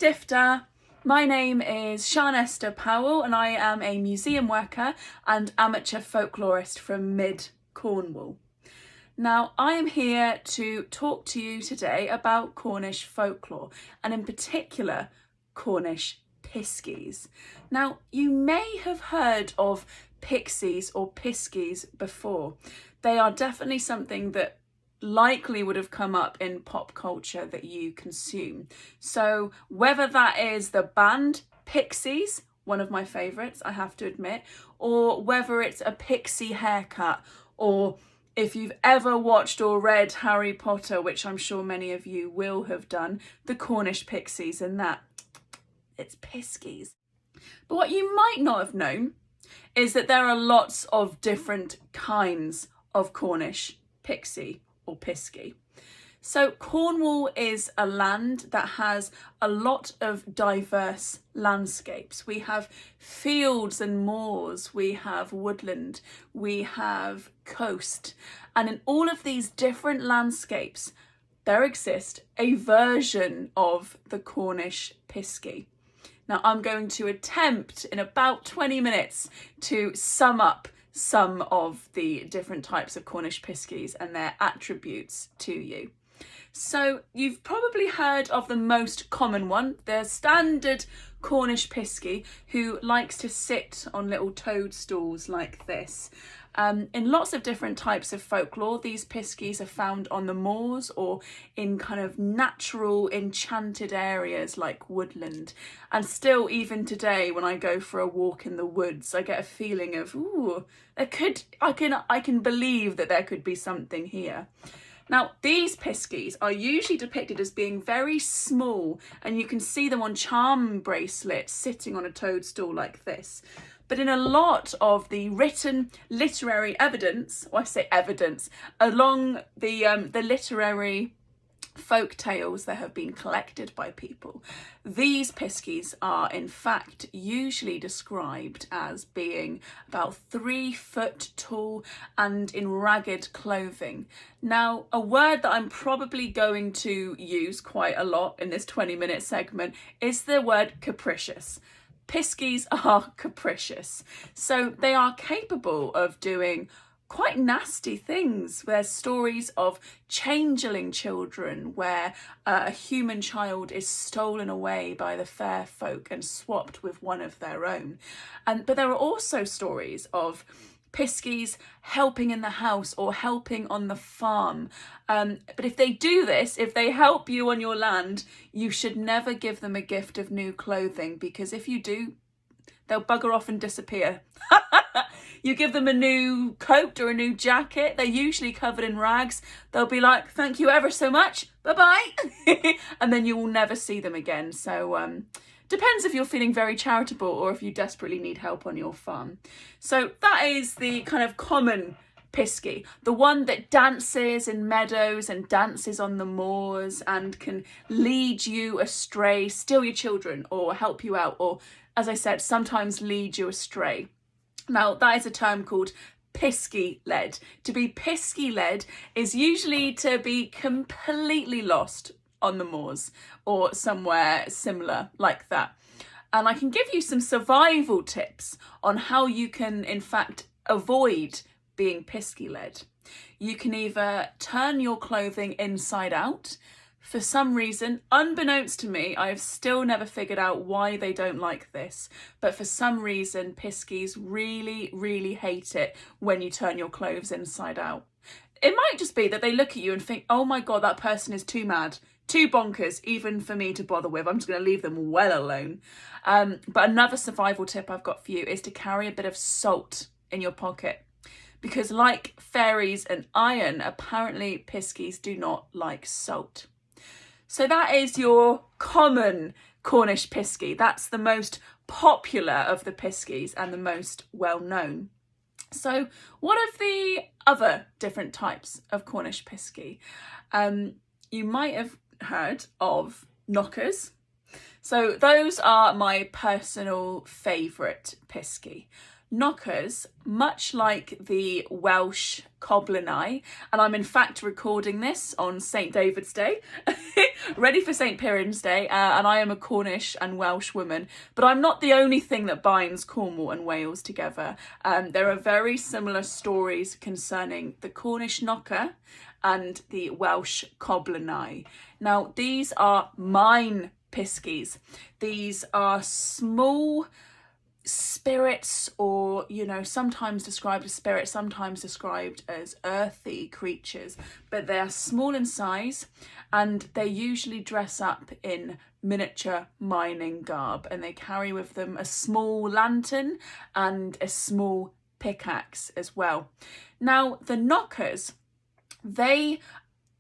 Difta. My name is Sian Esther Powell and I am a museum worker and amateur folklorist from mid Cornwall. Now I am here to talk to you today about Cornish folklore and in particular Cornish Piskies. Now you may have heard of pixies or piskies before. They are definitely something that likely would have come up in pop culture that you consume. So whether that is the band Pixies, one of my favourites, I have to admit, or whether it's a pixie haircut, or if you've ever watched or read Harry Potter, which I'm sure many of you will have done, the Cornish Piskies and that, it's piskies. But what you might not have known is that there are lots of different kinds of Cornish pixie or piskey. So Cornwall is a land that has a lot of diverse landscapes. We have fields and moors, we have woodland, we have coast, and in all of these different landscapes there exists a version of the Cornish piskey. Now I'm going to attempt in about 20 minutes to sum up some of the different types of Cornish piskies and their attributes to you. So you've probably heard of the most common one, the standard Cornish piskey, who likes to sit on little toadstools like this. In lots of different types of folklore, these piskies are found on the moors or in kind of natural enchanted areas like woodland. And still, even today, when I go for a walk in the woods, I get a feeling of, ooh, I can believe that there could be something here. Now, these piskies are usually depicted as being very small, and you can see them on charm bracelets sitting on a toadstool like this. But in a lot of the written literary evidence, or I say evidence, along the literary folk tales that have been collected by people, these piskies are in fact usually described as being about 3 foot tall and in ragged clothing. Now, a word that I'm probably going to use quite a lot in this 20-minute segment is the word capricious. Piskies are capricious, so they are capable of doing quite nasty things. There's stories of changeling children where a human child is stolen away by the fair folk and swapped with one of their own. But there are also stories of piskies helping in the house or helping on the farm. But if they do this, if they help you on your land, you should never give them a gift of new clothing, because if you do, they'll bugger off and disappear. You give them a new coat or a new jacket, they're usually covered in rags. They'll be like, thank you ever so much, bye-bye. And then you will never see them again. So depends if you're feeling very charitable or if you desperately need help on your farm. So that is the kind of common piskey, the one that dances in meadows and dances on the moors and can lead you astray, steal your children or help you out, or as I said, sometimes lead you astray. Now that is a term called pisky-led. To be pisky-led is usually to be completely lost on the moors or somewhere similar like that. And I can give you some survival tips on how you can in fact avoid being pisky-led. You can either turn your clothing inside out. For some reason, unbeknownst to me, I've still never figured out why they don't like this. But for some reason, piskies really, really hate it when you turn your clothes inside out. It might just be that they look at you and think, oh my God, that person is too mad, too bonkers, even for me to bother with. I'm just going to leave them well alone. But another survival tip I've got for you is to carry a bit of salt in your pocket. Because like fairies and iron, apparently piskies do not like salt. So that is your common Cornish piskey. That's the most popular of the piskies and the most well known. So what of the other different types of Cornish piskey? You might have heard of knockers. So those are my personal favourite piskey. knockers, much like the Welsh coblynau, and I'm in fact recording this on St David's Day, ready for St Piran's Day, and I am a Cornish and Welsh woman, but I'm not the only thing that binds Cornwall and Wales together. There are very similar stories concerning the Cornish knocker and the Welsh coblynau. Now, these are mine piskies. These are small spirits, or sometimes described as spirits, sometimes described as earthy creatures, but they are small in size and they usually dress up in miniature mining garb, and they carry with them a small lantern and a small pickaxe as well. Now, the knockers, they,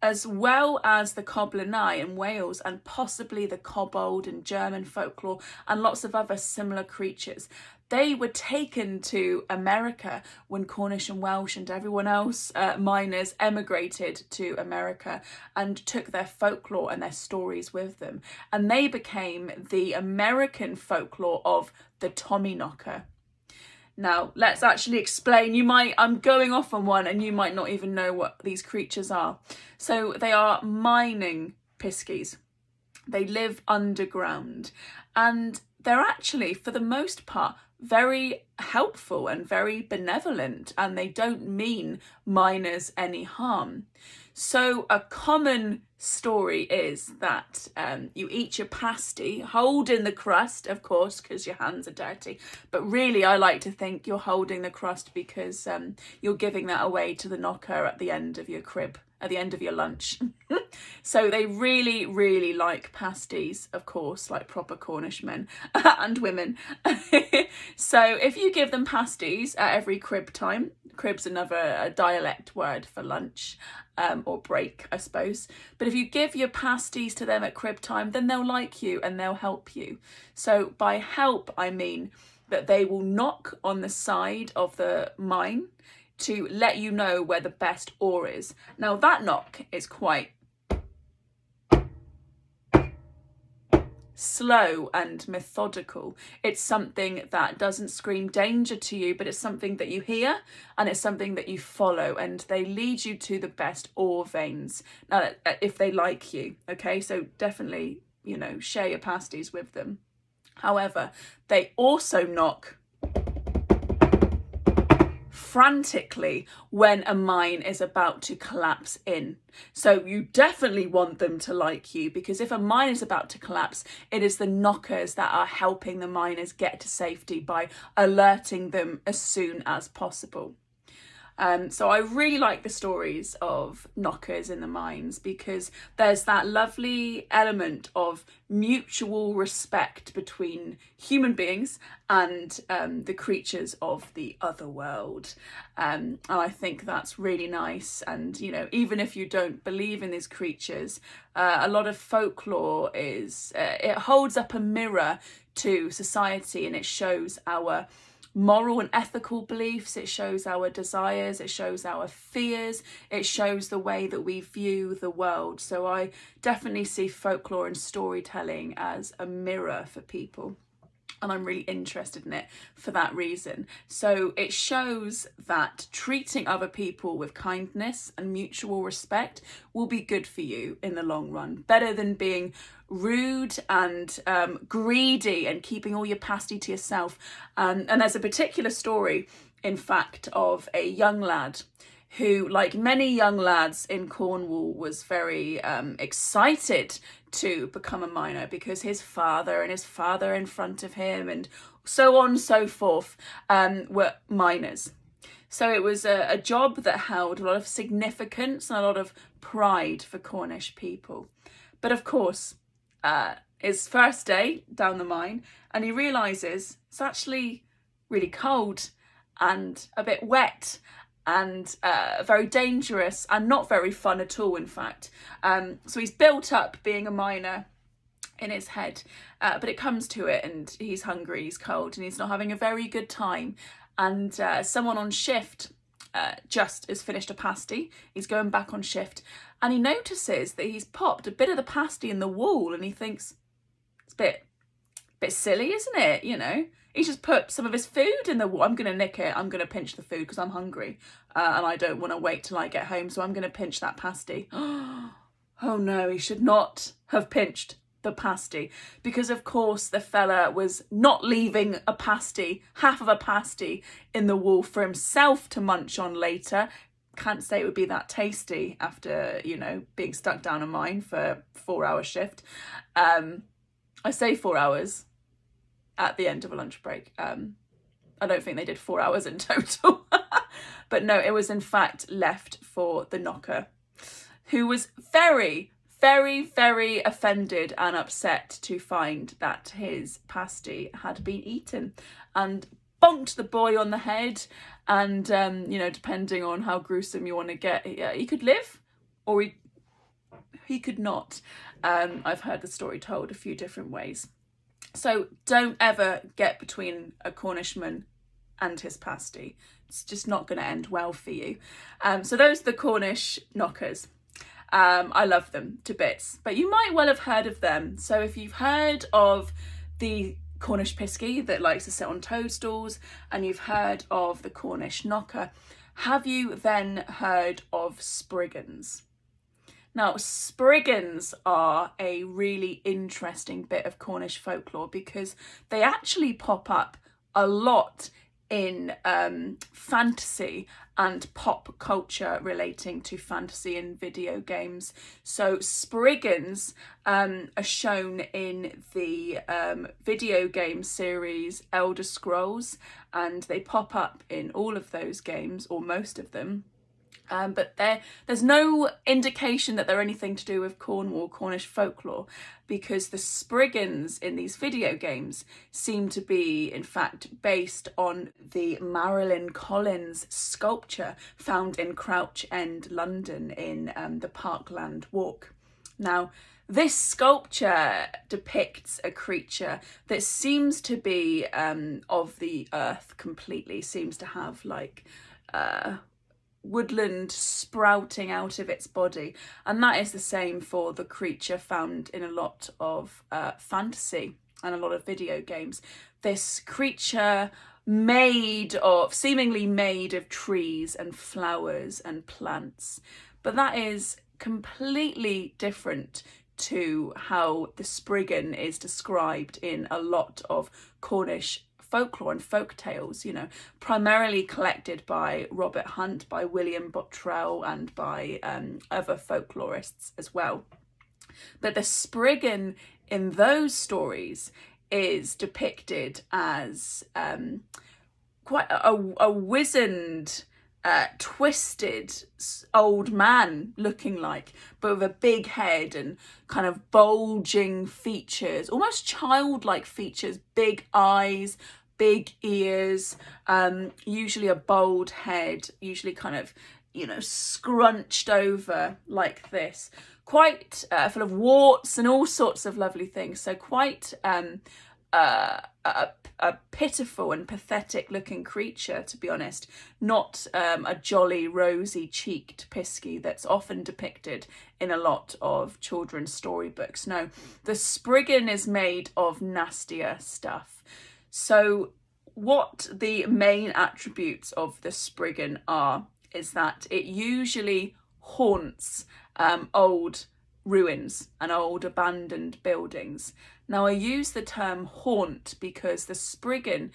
as well as the coblynau in Wales and possibly the kobold in German folklore and lots of other similar creatures, they were taken to America when Cornish and Welsh and everyone else, miners, emigrated to America and took their folklore and their stories with them. And they became the American folklore of the Tommyknocker. Now, let's actually explain. I'm going off on one and you might not even know what these creatures are. So they are mining piskies. They live underground and they're actually, for the most part, very helpful and very benevolent, and they don't mean miners any harm. So a common story is that you eat your pasty, holding the crust, of course, because your hands are dirty. But really, I like to think you're holding the crust because you're giving that away to the knocker at the end of your crib, at the end of your lunch. So they really, really like pasties, of course, like proper Cornish men and women. So if you give them pasties at every crib time, crib's another dialect word for lunch, or break, I suppose. But if you give your pasties to them at crib time, then they'll like you and they'll help you. So by help, I mean that they will knock on the side of the mine to let you know where the best ore is. Now that knock is quite slow and methodical. It's something that doesn't scream danger to you, but it's something that you hear and it's something that you follow, and they lead you to the best ore veins. Now, if they like you, okay? So definitely, share your pasties with them. However, they also knock frantically when a mine is about to collapse in. So you definitely want them to like you, because if a mine is about to collapse, it is the knockers that are helping the miners get to safety by alerting them as soon as possible. So I really like the stories of knockers in the mines because there's that lovely element of mutual respect between human beings and the creatures of the other world. And I think that's really nice. And, even if you don't believe in these creatures, a lot of folklore it holds up a mirror to society, and it shows our moral and ethical beliefs, it shows our desires, it shows our fears, it shows the way that we view the world. So I definitely see folklore and storytelling as a mirror for people, and I'm really interested in it for that reason. So it shows that treating other people with kindness and mutual respect will be good for you in the long run, better than being rude and greedy and keeping all your pasty to yourself. And there's a particular story, in fact, of a young lad who, like many young lads in Cornwall, was very excited to become a miner because his father and his father in front of him and so on and so forth were miners. So it was a job that held a lot of significance and a lot of pride for Cornish people. But of course, his first day down the mine, and he realises it's actually really cold and a bit wet and very dangerous and not very fun at all, in fact. So he's built up being a miner in his head, but it comes to it and he's hungry, he's cold, and he's not having a very good time. And someone on shift just has finished a pasty. He's going back on shift and he notices that he's popped a bit of the pasty in the wall, and he thinks it's a bit Bit silly, isn't it? You know, he just put some of his food in the water. I'm going to nick it. I'm going to pinch the food because I'm hungry and I don't want to wait till I get home. So I'm going to pinch that pasty. Oh no, he should not have pinched the pasty, because of course the fella was not leaving a pasty, half of a pasty, in the wall for himself to munch on later. Can't say it would be that tasty after, you know, being stuck down a mine for 4-hour shift. I say 4 hours at the end of a lunch break. I don't think they did 4 hours in total. But no, it was in fact left for the knocker, who was very, very, very offended and upset to find that his pasty had been eaten, and bonked the boy on the head. And, you know, depending on how gruesome you want to get, he could live or he could not. I've heard the story told a few different ways. So don't ever get between a Cornishman and his pasty. It's just not going to end well for you. So those are the Cornish knockers. I love them to bits, but you might well have heard of them. So if you've heard of the Cornish Piskey that likes to sit on toadstools, and you've heard of the Cornish knocker, have you then heard of spriggans? Now, spriggans are a really interesting bit of Cornish folklore because they actually pop up a lot in fantasy and pop culture relating to fantasy and video games. So spriggans are shown in the video game series Elder Scrolls, and they pop up in all of those games, or most of them. But there's no indication that they're anything to do with Cornwall, Cornish folklore, because the spriggans in these video games seem to be, in fact, based on the Marilyn Collins sculpture found in Crouch End, London, in the Parkland Walk. Now, this sculpture depicts a creature that seems to be of the earth completely, seems to have like woodland sprouting out of its body, and that is the same for the creature found in a lot of fantasy and a lot of video games. This creature seemingly made of trees and flowers and plants, but that is completely different to how the spriggan is described in a lot of Cornish folklore and folk tales, you know, primarily collected by Robert Hunt, by William Bottrell, and by other folklorists as well. But the spriggan in those stories is depicted as quite a wizened, twisted old man looking like, but with a big head and kind of bulging features, almost childlike features, big eyes, big ears, usually a bald head, usually kind of, you know, scrunched over like this, quite full of warts and all sorts of lovely things. So quite a pitiful and pathetic looking creature, to be honest, not a jolly rosy cheeked piskey that's often depicted in a lot of children's storybooks. No, the spriggan is made of nastier stuff. So what the main attributes of the spriggan are is that it usually haunts old ruins and old abandoned buildings. Now, I use the term haunt because the spriggan,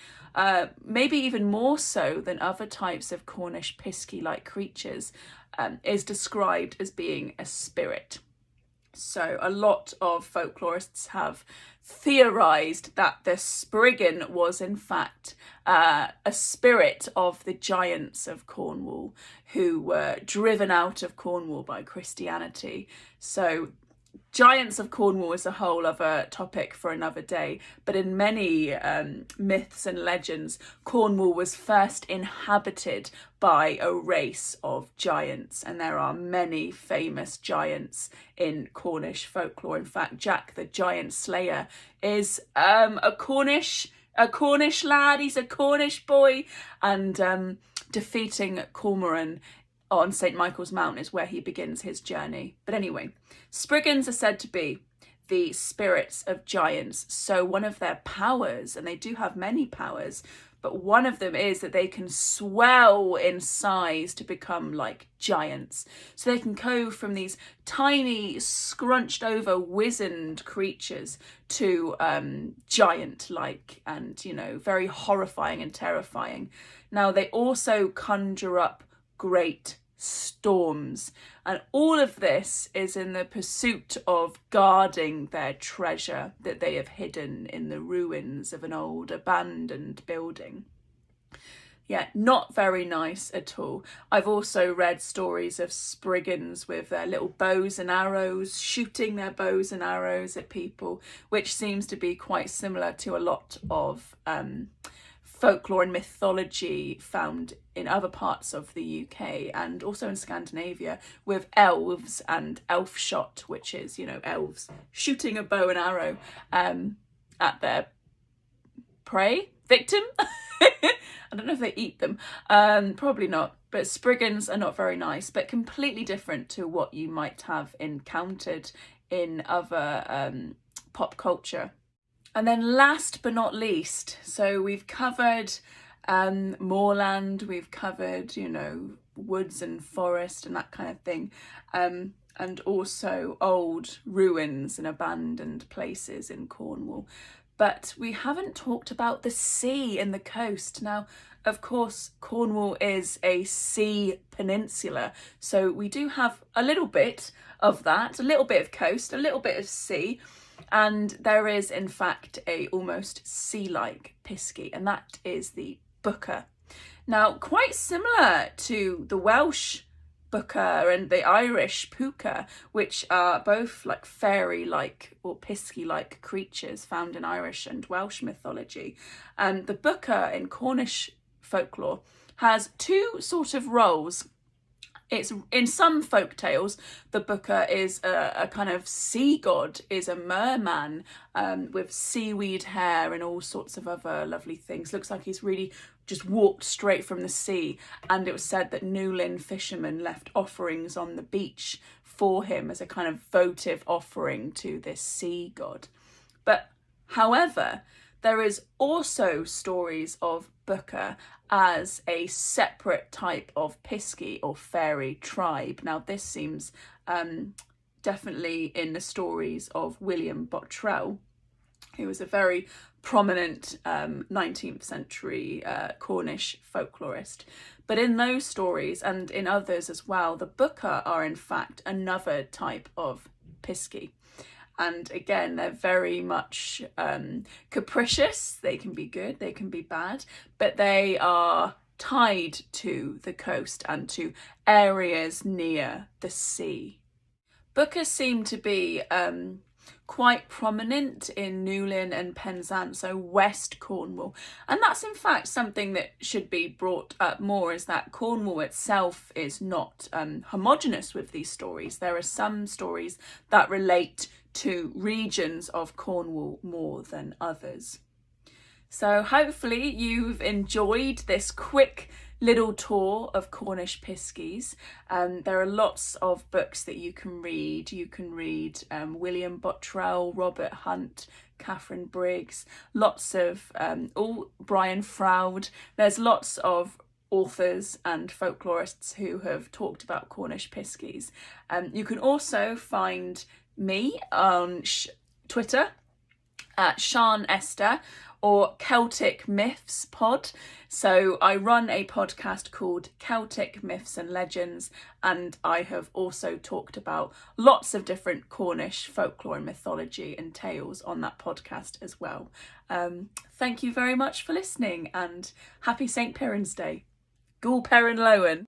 maybe even more so than other types of Cornish piskey-like creatures, is described as being a spirit. So a lot of folklorists have theorised that the spriggan was in fact a spirit of the giants of Cornwall who were driven out of Cornwall by Christianity. So giants of Cornwall is a whole other topic for another day, but in many myths and legends, Cornwall was first inhabited by a race of giants, and there are many famous giants in Cornish folklore. In fact, Jack the Giant Slayer is a Cornish lad. He's a Cornish boy, and defeating Cormoran on St. Michael's Mount is where he begins his journey. But anyway, spriggans are said to be the spirits of giants. So one of their powers, and they do have many powers, but one of them is that they can swell in size to become like giants. So they can go from these tiny, scrunched over, wizened creatures to giant-like and, you know, very horrifying and terrifying. Now, they also conjure up great storms, and all of this is in the pursuit of guarding their treasure that they have hidden in the ruins of an old abandoned building. Yeah, not very nice at all. I've also read stories of spriggans with their little bows and arrows, shooting their bows and arrows at people, which seems to be quite similar to a lot of folklore and mythology found in other parts of the UK and also in Scandinavia, with elves and elf shot, which is, you know, elves shooting a bow and arrow at their prey, victim. I don't know if they eat them, probably not, but spriggans are not very nice, but completely different to what you might have encountered in other pop culture. And then last but not least, so we've covered moorland, we've covered, you know, woods and forest and that kind of thing, and also old ruins and abandoned places in Cornwall. But we haven't talked about the sea and the coast. Now, of course, Cornwall is a sea peninsula, so we do have a little bit of that, a little bit of coast, a little bit of sea. And there is, in fact, a almost sea-like piskey, and that is the booker. Now, quite similar to the Welsh booker and the Irish puka, which are both like fairy-like or piskey-like creatures found in Irish and Welsh mythology. And the booker in Cornish folklore has two sort of roles. It's in some folk tales, the booker is a kind of sea god, is a merman with seaweed hair and all sorts of other lovely things. Looks like he's really just walked straight from the sea. And it was said that Newlyn fishermen left offerings on the beach for him as a kind of votive offering to this sea god. But however, there is also stories of booker as a separate type of piskey or fairy tribe. Now, this seems definitely in the stories of William Bottrell, who was a very prominent 19th century Cornish folklorist. But in those stories and in others as well, the booker are in fact another type of piskey. And again, they're very much capricious. They can be good, they can be bad, but they are tied to the coast and to areas near the sea. Bookers seem to be quite prominent in Newlyn and Penzance, so West Cornwall. And that's in fact something that should be brought up more, is that Cornwall itself is not homogenous with these stories. There are some stories that relate to regions of Cornwall more than others. So hopefully you've enjoyed this quick little tour of Cornish Piskies. There are lots of books that you can read. You can read William Bottrell, Robert Hunt, Catherine Briggs, lots of Brian Froud. There's lots of authors and folklorists who have talked about Cornish Piskies. You can also find me on Twitter at Sian Esther or Celtic Myths Pod. So I run a podcast called Celtic Myths and Legends, and I have also talked about lots of different Cornish folklore and mythology and tales on that podcast as well. Thank you very much for listening, and happy St. Piran's Day. Gul Perin Lowen.